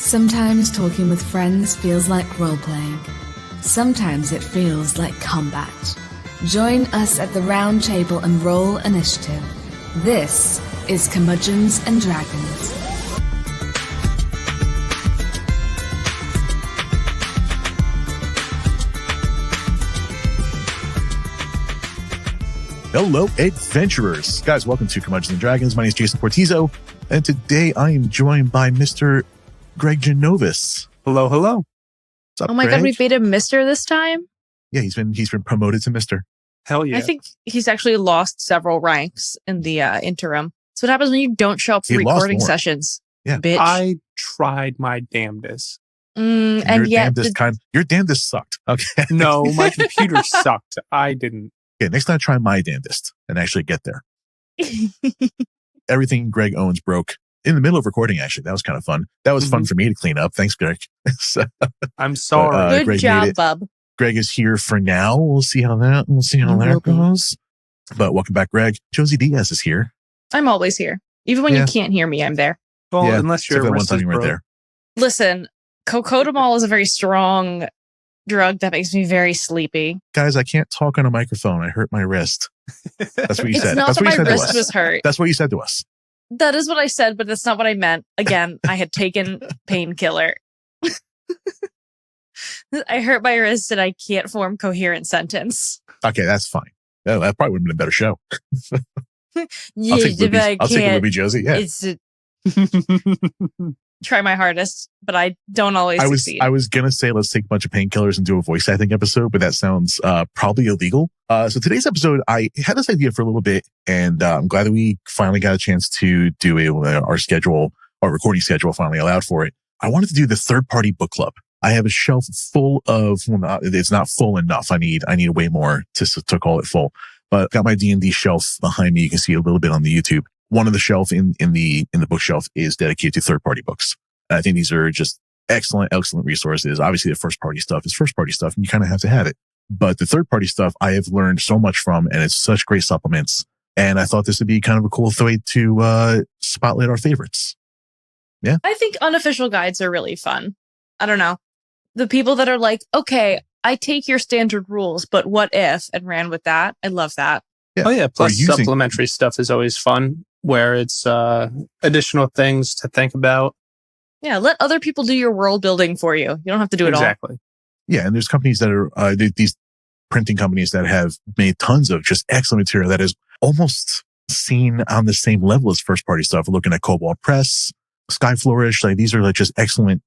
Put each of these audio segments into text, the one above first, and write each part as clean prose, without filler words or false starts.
Sometimes talking with friends feels like role-playing. Sometimes it feels like combat. Join us at the Round Table and Roll Initiative. This is Curmudgeons and Dragons. Hello, adventurers. Guys, welcome to Curmudgeons and Dragons. My name is Jason Portizo, and today I am joined by Mr. Greg Genovis. Hello, hello. What's up, Oh my Greg? God, we made him Mr. this time? Yeah, he's been promoted to Mr. Hell yeah. I think he's actually lost several ranks in the interim. That's what happens when you don't show up for He lost recording more. sessions. Yeah. Bitch. I tried my damnedest. And your yet, damnedest sucked. Okay. No, my computer sucked. I didn't. Okay, next time try my damnedest and actually get there. Everything Greg owns broke in the middle of recording, actually. That was kind of fun. That was fun for me to clean up. Thanks, Greg. So, I'm sorry. good Greg made job, it. bub. Greg is here for now. We'll see how that goes. But welcome back, Greg. Josey Diaz is here. I'm always here. Even when Yeah. you can't hear me, I'm there. Well, Yeah, unless except your for that one wrist time is you weren't broke. there. Listen, cocodamol is a very strong drug that makes me very sleepy. Guys, I can't talk on a microphone. I hurt my wrist. That's what you It's said. not That's that what you my said to wrist us. was hurt. That's what you said to us. That is what I said, but that's not what I meant. Again, I had taken painkiller. I hurt my wrist and I can't form coherent sentence. Okay, that's fine. Yeah, that probably would have been a better show. Yeah, I'll take but I I'll take a can't. Libby Josie. Yeah. It's try my hardest, but I don't always succeed. I was gonna say let's take a bunch of painkillers and do a voice acting episode, but that sounds probably illegal. So today's episode, I had this idea for a little bit, and I'm glad that we finally got a chance to do our schedule, our recording schedule finally allowed for it. I wanted to do the third party book club. I have a shelf full of, it's not full enough. I need way more to call it full. But I've got my D&D shelf behind me. You can see a little bit on the YouTube. One of the shelf in the bookshelf is dedicated to third party books. And I think these are just excellent resources. Obviously, the first party stuff is first party stuff, and you kind of have to have it. But the third party stuff I have learned so much from, and it's such great supplements. And I thought this would be kind of a cool way to spotlight our favorites. Yeah. I think unofficial guides are really fun. I don't know. The people that are like, okay, I take your standard rules, but what if, and ran with that. I love that. Yeah. Oh, yeah. Plus, Or using- supplementary stuff is always fun, where it's additional things to think about. Yeah, let other people do your world building for you. You don't have to do it Exactly. Yeah, and there's companies that are these printing companies that have made tons of just excellent material that is almost seen on the same level as first party stuff. We're looking at Cobalt Press, Sky Flourish. Like these are like just excellent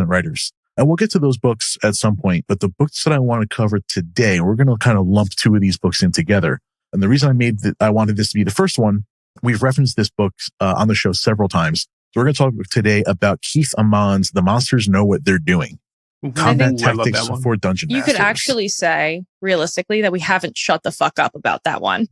writers. And we'll get to those books at some point. But the books that I want to cover today, we're going to kind of lump two of these books in together. And the reason I wanted this to be the first one, we've referenced this book on the show several times. So we're going to talk today about Keith Amon's The Monsters Know What They're Doing. Combat I love Tactics that one. for Dungeon You Masters. could actually say, realistically, that we haven't shut the fuck up about that one.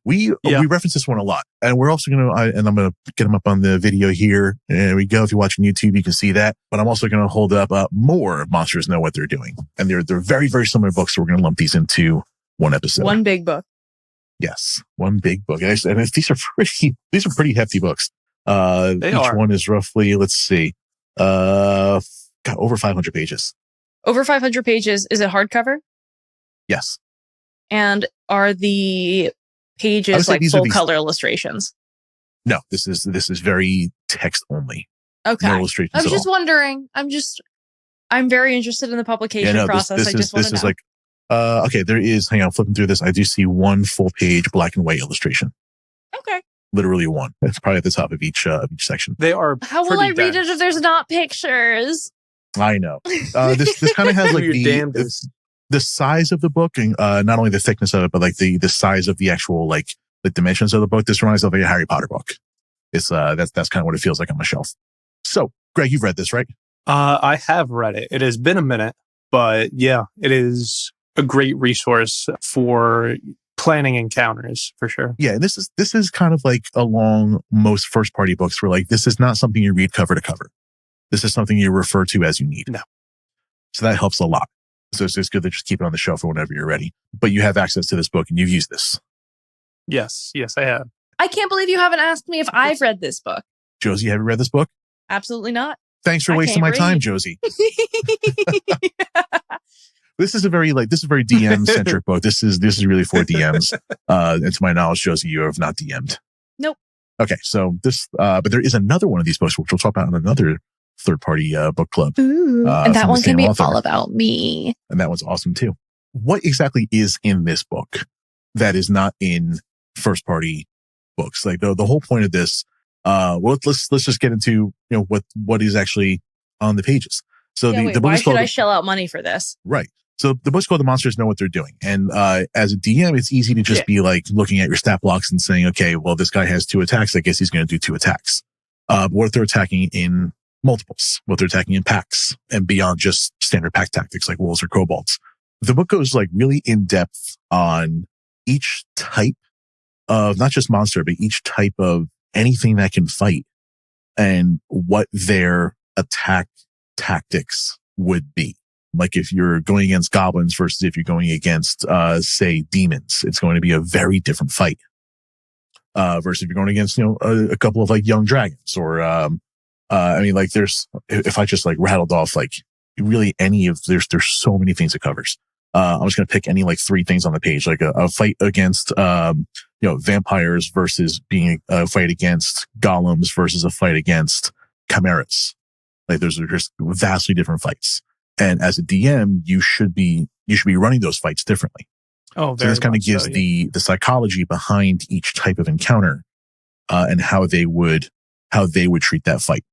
We reference this one a lot, and we're also going to, and I'm going to get them up on the video here. There we go. If you're watching YouTube, you can see that. But I'm also going to hold up more Monsters Know What They're Doing, and they're very, very similar books. So we're going to lump these into one episode. One big book. Yes, one big book, and these are pretty hefty books. They each are. one is roughly, let's see, got over 500 pages. Over 500 pages. Is it hardcover? Yes. And are the I would pages say like these are full these- color illustrations? No, this is very text only. Okay. No illustrations I was at just all. wondering. I'm very interested in the publication process. I just want to know. like, okay, there is, hang on, flipping through this. I do see one full page black and white illustration. Okay. Literally one. It's probably at the top of each section. They are. How will I read it if there's not pictures? I know. This kind of has like Your the damnedest. size of the book, and not only the thickness of it, but like the size of the actual like the dimensions of the book. This reminds me of like a Harry Potter book. It's that's kind of what it feels like on my shelf. So, Greg, you've read this, right? I have read it. It has been a minute, but yeah, it is a great resource for planning encounters for sure. Yeah, and this is kind of like along most first party books where like this is not something you read cover to cover. This is something you refer to as you need. No. So that helps a lot. So it's just good to just keep it on the shelf for whenever you're ready. But you have access to this book and you've used this. Yes, I have. I can't believe you haven't asked me if I've read this book. Josey, have you read this book? Absolutely not. Thanks for wasting my time, Josey. This is very DM centric book. This is really for DMs. And to my knowledge, Josey, you have not DM'd. Nope. Okay, so but there is another one of these books which we'll talk about in another third party book club. Ooh, and that one can be author. all about me. And that one's awesome too. What exactly is in this book that is not in first party books? Like the whole point of this. Let's just get into what is actually on the pages. So the book why is should called, I shell out money for this? Right. So the book's called The Monsters Know What They're Doing. And as a DM, it's easy to just be like looking at your stat blocks and saying, okay, well, this guy has 2 attacks. I guess he's going to do 2 attacks. But what if they're attacking in multiples? What if they're attacking in packs and beyond just standard pack tactics like wolves or kobolds? The book goes like really in depth on each type of not just monster, but each type of anything that can fight and what their attack tactics would be. Like if you're going against goblins versus if you're going against, say, demons, it's going to be a very different fight. Versus if you're going against, a couple of like young dragons or, I mean, like if I just like rattled off like really there's so many things it covers. I'm just going to pick any like 3 things on the page, like a fight against, vampires versus being a fight against golems versus a fight against chimeras. Like those are just vastly different fights. And as a DM, you should be running those fights differently. Oh, so this kind of gives the psychology behind each type of encounter, and how they would treat that fight.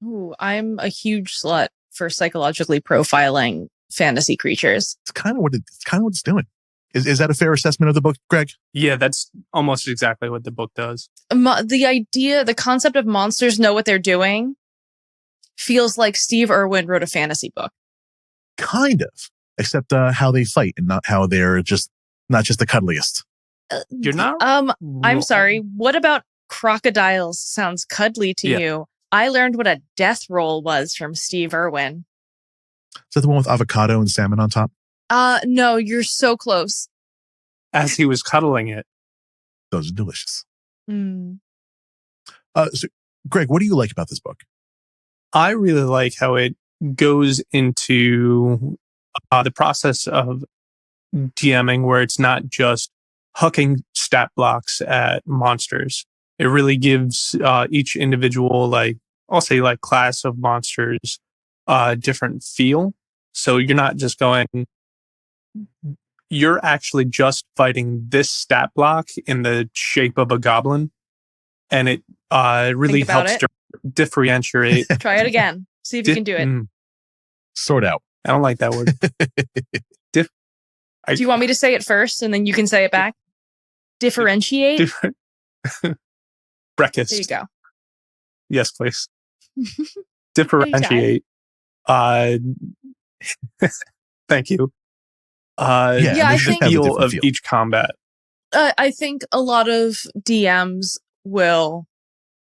Ooh, I'm a huge slut for psychologically profiling fantasy creatures. It's kind of what it's doing. Is that a fair assessment of the book, Greg? Yeah, that's almost exactly what the book does. The concept of monsters know what they're doing feels like Steve Irwin wrote a fantasy book. Kind of, except how they fight and not how they're not just the cuddliest. You're not. I'm sorry. What about crocodiles? Sounds cuddly to you. I learned what a death roll was from Steve Irwin. Is that the one with avocado and salmon on top? No, you're so close. As he was cuddling it. Those are delicious. Mm. So, Greg, what do you like about this book? I really like how it goes into the process of DMing, where it's not just hucking stat blocks at monsters. It really gives each individual, like I'll say, like class of monsters, different feel. So you're not just going. You're actually just fighting this stat block in the shape of a goblin, and it really helps differentiate. Try it again. See if you can do it. Sort out. I don't like that word. Do you want me to say it first and then you can say it back? Differentiate? Breakfast. There you go. Yes, please. Differentiate. Thank you. I think the feel of each combat. I think a lot of DMs will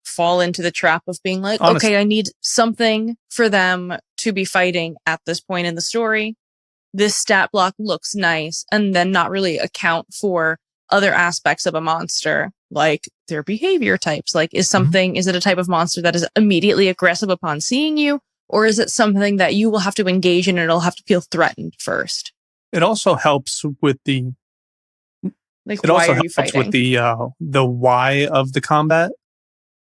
fall into the trap of being like, okay, I need something for them to be fighting at this point in the story. This stat block looks nice, and then not really account for other aspects of a monster, like their behavior types. Like, is it a type of monster that is immediately aggressive upon seeing you, or is it something that you will have to engage in and it'll have to feel threatened first? It also helps with the why of the combat,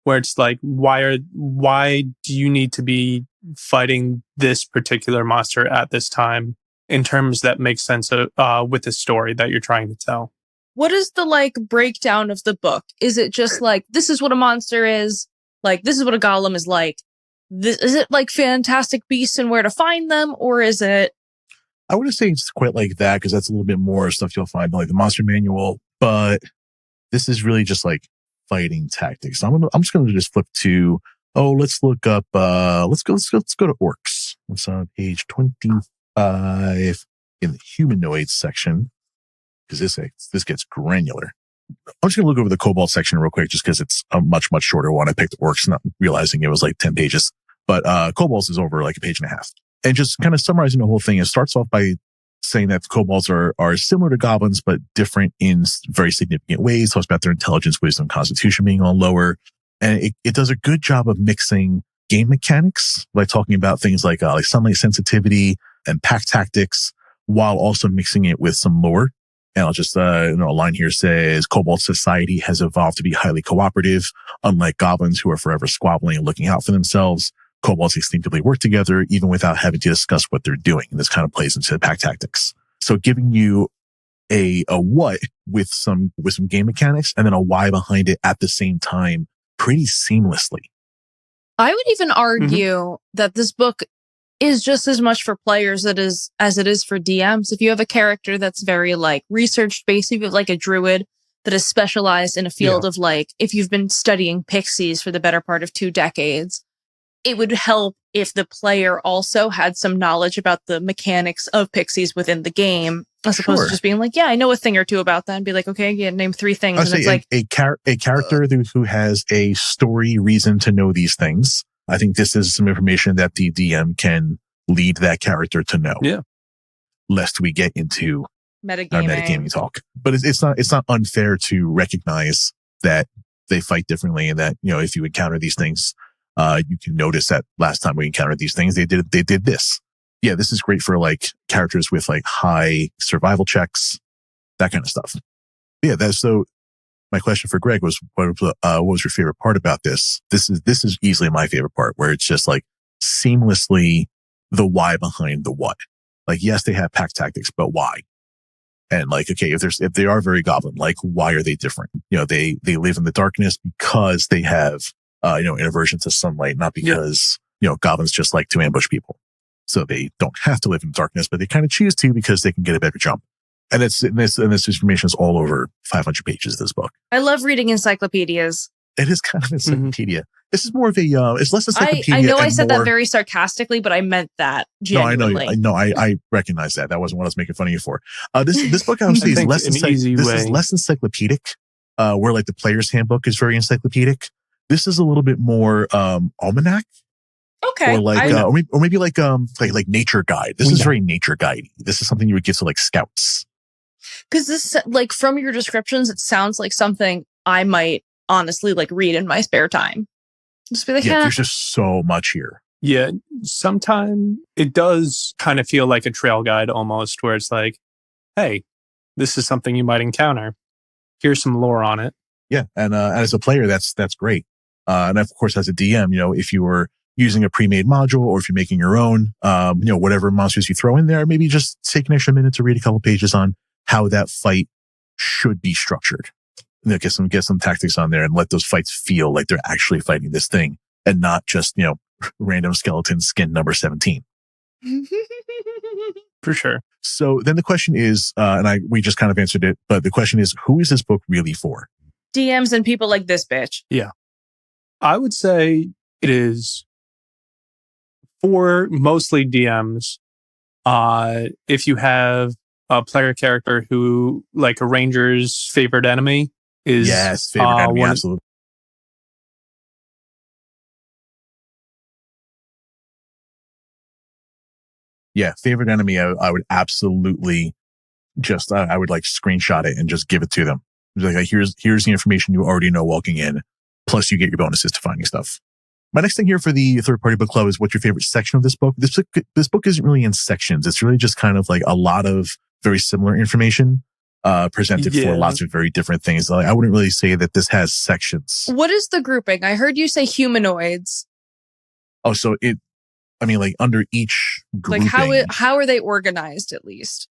where it's like, why do you need to be fighting this particular monster at this time in terms that make sense with the story that you're trying to tell? What is the breakdown of the book? Is it just like, this is what a monster is, like this is what a golem is like? Is it like Fantastic Beasts and where to find them, or is it? I wouldn't say it's quite like that, because that's a little bit more stuff you'll find in like the monster manual, but this is really just like fighting tactics. I'm just going to just flip to, let's look up, let's go to orcs. It's on page 25 in the humanoids section, because this gets granular. I'm just going to look over the kobold section real quick, just because it's a much, much shorter one. I picked orcs, not realizing it was like 10 pages, but kobolds is over like a page and a half. And just kind of summarizing the whole thing, it starts off by saying that the kobolds are similar to goblins, but different in very significant ways. Talks about their intelligence, wisdom, constitution being all lower. And it does a good job of mixing game mechanics, like talking about things like sunlight sensitivity and pack tactics, while also mixing it with some lore. And I'll just, a line here says, Cobalt society has evolved to be highly cooperative. Unlike goblins who are forever squabbling and looking out for themselves, kobolds instinctively work together even without having to discuss what they're doing. And this kind of plays into pack tactics. So giving you a what with some game mechanics and then a why behind it at the same time, pretty seamlessly. I would even argue that this book is just as much for players as it is for DMs. If you have a character that's very like research based, if you have like a druid that is specialized in a field of like, if you've been studying pixies for the better part of 2 decades, it would help if the player also had some knowledge about the mechanics of pixies within the game, as opposed to just being like, yeah, I know a thing or two about that, and be like, okay, yeah, name 3 things. And it's like a character who has a story reason to know these things. I think this is some information that the DM can lead that character to know. Yeah. Lest we get into metagaming talk. But it's not unfair to recognize that they fight differently, and that, if you encounter these things, you can notice that last time we encountered these things, they did this. Yeah, this is great for like characters with like high survival checks, that kind of stuff. Yeah, so my question for Greg was, what was your favorite part about this? This is easily my favorite part, where it's just like seamlessly the why behind the what. Like, yes, they have pack tactics, but why? And like, okay, if they are very goblin, like, why are they different? They live in the darkness because they have an aversion to sunlight, not because goblins just like to ambush people. So they don't have to live in darkness, but they kind of choose to because they can get a better jump. And this information is all over 500 pages of this book. I love reading encyclopedias. It is kind of an encyclopedia. This is more of a, it's less encyclopedia. I know I said that very sarcastically, but I meant that genuinely. I recognize that. That wasn't what I was making fun of you for. This book, I would say, is less encyclopedic, where like the player's handbook is very encyclopedic. This is a little bit more almanac. Okay. Or like, or maybe like nature guide. This is very nature guide. This is something you would give to like scouts. Because this, like, from your descriptions, it sounds like something I might honestly like read in my spare time. Just be like, there's just so much here. Yeah. Sometimes it does kind of feel like a trail guide almost, where it's like, hey, this is something you might encounter. Here's some lore on it. Yeah. And as a player, that's great. And of course, as a DM, if you were using a pre-made module, or if you're making your own, whatever monsters you throw in there, maybe just take an extra minute to read a couple pages on how that fight should be structured. Get some tactics on there and let those fights feel like they're actually fighting this thing and not just, random skeleton skin number 17. For sure. So then the question is, we just kind of answered it, but the question is, who is this book really for? DMs and people like this bitch. Yeah. I would say it is for mostly DMs. If you have a player character who, like, a ranger's favorite enemy is favorite enemy, absolutely. Yeah, favorite enemy, I would absolutely just, I would like screenshot it and just give it to them. Like, here's the information you already know walking in, plus you get your bonuses to finding stuff. My next thing here for the third-party book club is, what's your favorite section of this book? This book isn't really in sections. It's really just kind of like a lot of very similar information presented for lots of very different things. Like, I wouldn't really say that this has sections. What is the grouping? I heard you say humanoids. Oh, so like under each grouping. Like how are they organized at least?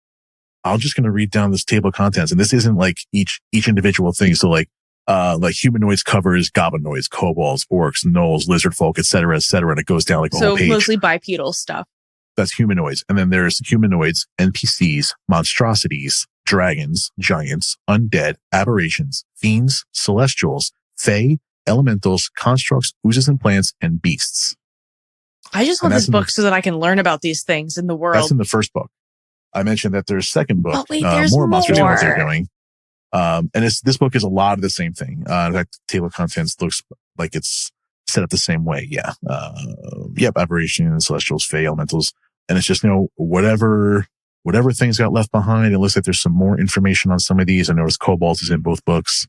I'm just going to read down this table of contents, and this isn't like each individual thing. So like humanoids covers goblinoids, kobolds, orcs, gnolls, lizard folk, etc., and it goes down like a whole page. So mostly bipedal stuff. That's humanoids. And then there's humanoids, NPCs, monstrosities, dragons, giants, undead, aberrations, fiends, celestials, fae, elementals, constructs, oozes and plants, and beasts. I just want this book so that I can learn about these things in the world. That's in the first book. I mentioned that there's a second book. Oh, wait, there's more monsters and what they're doing. And this book is a lot of the same thing. In fact, the table of contents looks like it's set up the same way. Yeah. Aberrations, celestials, fae, elementals. And it's just, whatever things got left behind. It looks like there's some more information on some of these. I noticed kobolds is in both books.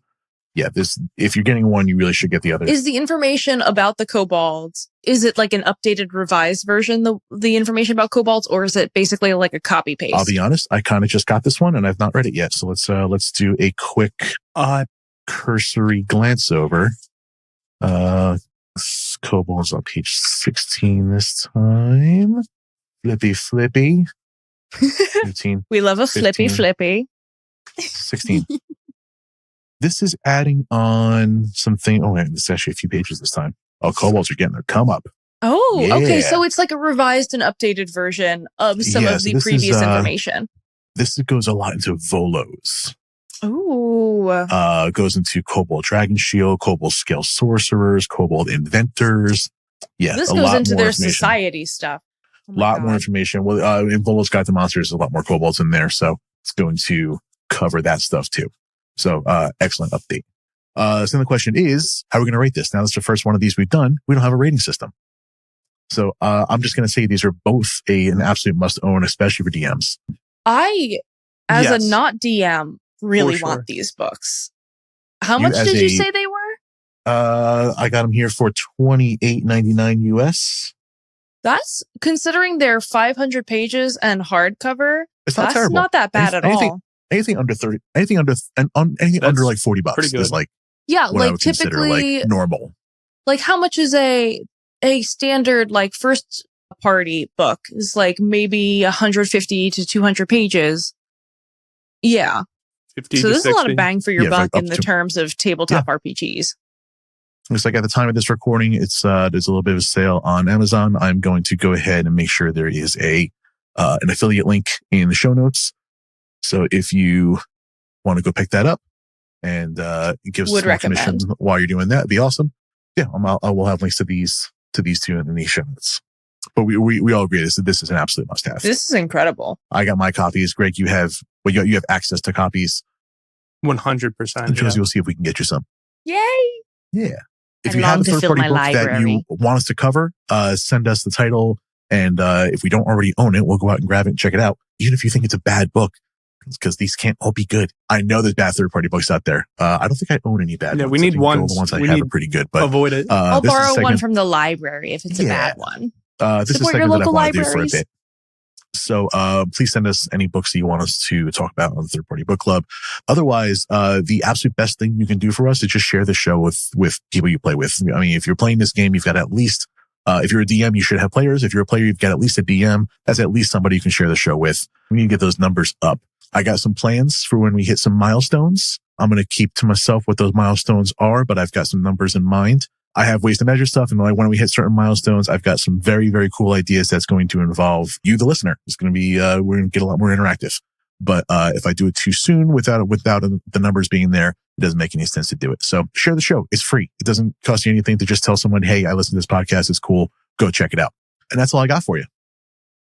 yeah, if you're getting one, you really should get the other. Is the information about the kobolds, is it like an updated, revised version, the information about kobolds, or is it basically like a copy paste? I'll be honest, I kind of just got this one and I've not read it yet. So let's do a quick cursory glance over. Kobolds on page 16 this time. Flippy. 15. We love a 15, flippy. 16. This is adding on something. Oh, wait, this is actually a few pages this time. Oh, kobolds are getting their come up. Oh, yeah. Okay. So it's like a revised and updated version of some of the previous information. This goes a lot into Volos. Oh. Goes into Kobold Dragon Shield, Kobold Scale Sorcerers, Kobold Inventors. Yeah, this goes into their society stuff. A lot more information. Well, in Volos Guide to Monsters, there's a lot more kobolds in there, so it's going to cover that stuff too. So, excellent update. So the question is, how are we going to rate this? Now, this is the first one of these we've done. We don't have a rating system. So, I'm just going to say these are both an absolute must own, especially for DMs. I, as a not DM, really want these books. How much did you say they were? I got them here for $28.99 US. That's, considering they're 500 pages and hardcover, it's not terrible. Not that bad at all. Anything under 30, anything under like $40 is like, yeah, what I like would typically consider like normal. Like how much is a standard like first party book? Is like maybe 150 to 200 pages. Yeah. 50 so to this 60. is a lot of bang for your buck like in the terms of tabletop RPGs. Looks like at the time of this recording, it's there's a little bit of a sale on Amazon. I'm going to go ahead and make sure there is an affiliate link in the show notes. So if you want to go pick that up and give us some commission while you're doing that, it'd be awesome. Yeah, I will have links to these two in the show notes. But we all agree this is an absolute must have. This is incredible. I got my copies. Greg, you have access to copies. 100%. Josey, we'll see if we can get you some. Yay! Yeah. If you have a third-party book that you want us to cover, send us the title. And if we don't already own it, we'll go out and grab it and check it out. Even if you think it's a bad book, because these can't all be good. I know there's bad third-party books out there. I don't think I own any bad ones. We need one. The ones I have are pretty good. But avoid it. I'll borrow one from the library if it's a bad one. This is a segment that I want to do for a bit. So please send us any books that you want us to talk about on the Third Party Book Club. Otherwise, the absolute best thing you can do for us is just share the show with people you play with. I mean, if you're playing this game, you've got at least, if you're a DM, you should have players. If you're a player, you've got at least a DM. That's at least somebody you can share the show with. We need to get those numbers up. I got some plans for when we hit some milestones. I'm going to keep to myself what those milestones are, but I've got some numbers in mind. I have ways to measure stuff. And like when we hit certain milestones, I've got some very, very cool ideas that's going to involve you, the listener. It's going to be, we're going to get a lot more interactive. But, if I do it too soon without the numbers being there, it doesn't make any sense to do it. So share the show. It's free. It doesn't cost you anything to just tell someone, hey, I listen to this podcast. It's cool. Go check it out. And that's all I got for you.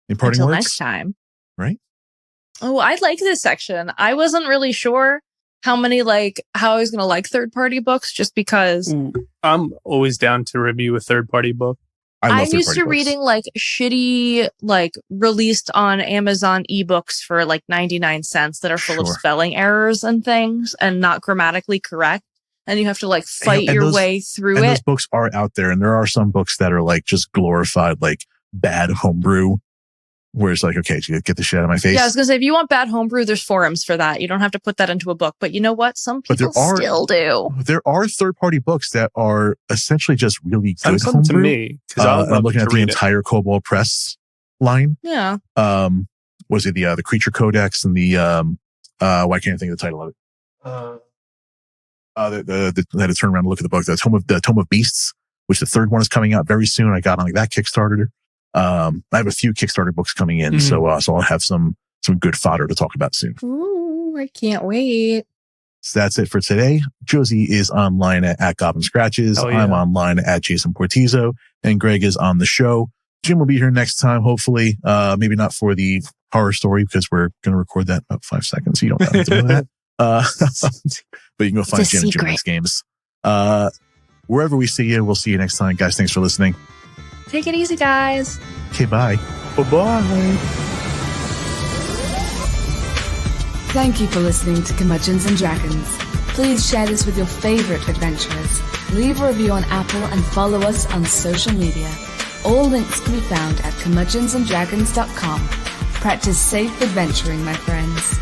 Until next time. Right? Oh, I like this section. I wasn't really sure how I was going to like third-party books just because. I'm always down to review a third-party book. I'm used to reading like shitty, like released on Amazon ebooks for like 99 cents that are full of spelling errors and things and not grammatically correct. And you have to like fight your way through it. Those books are out there. And there are some books that are like just glorified, like bad homebrew. Where it's like, okay, get the shit out of my face. Yeah, I was going to say, if you want bad homebrew, there's forums for that. You don't have to put that into a book. But you know what? Some people still do. There are third-party books that are essentially just really good homebrew. To me, because I'm looking at the entire Kobold Press line. Yeah. Was it the Creature Codex and the why can't I think of the title of it? I had to turn around and look at the book. The Tome of Beasts, which the third one is coming out very soon. I got on that Kickstarter. I have a few Kickstarter books coming in, so I'll have some good fodder to talk about soon. Ooh, I can't wait. So that's it for today. Josey is online at Goblin Scratches. Yeah. I'm online at Jason Portizo, and Greg is on the show. Jim will be here next time, hopefully. Maybe not for the horror story because we're going to record that in about 5 seconds. So you don't have to do that. But you can go find Jim at Jim Likes Games. Wherever we see you, we'll see you next time. Guys, thanks for listening. Take it easy, guys. Okay, bye. Bye-bye. Thank you for listening to Curmudgeons and Dragons. Please share this with your favorite adventurers. Leave a review on Apple and follow us on social media. All links can be found at curmudgeonsanddragons.com. Practice safe adventuring, my friends.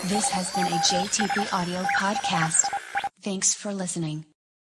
This has been a JTP Audio podcast. Thanks for listening.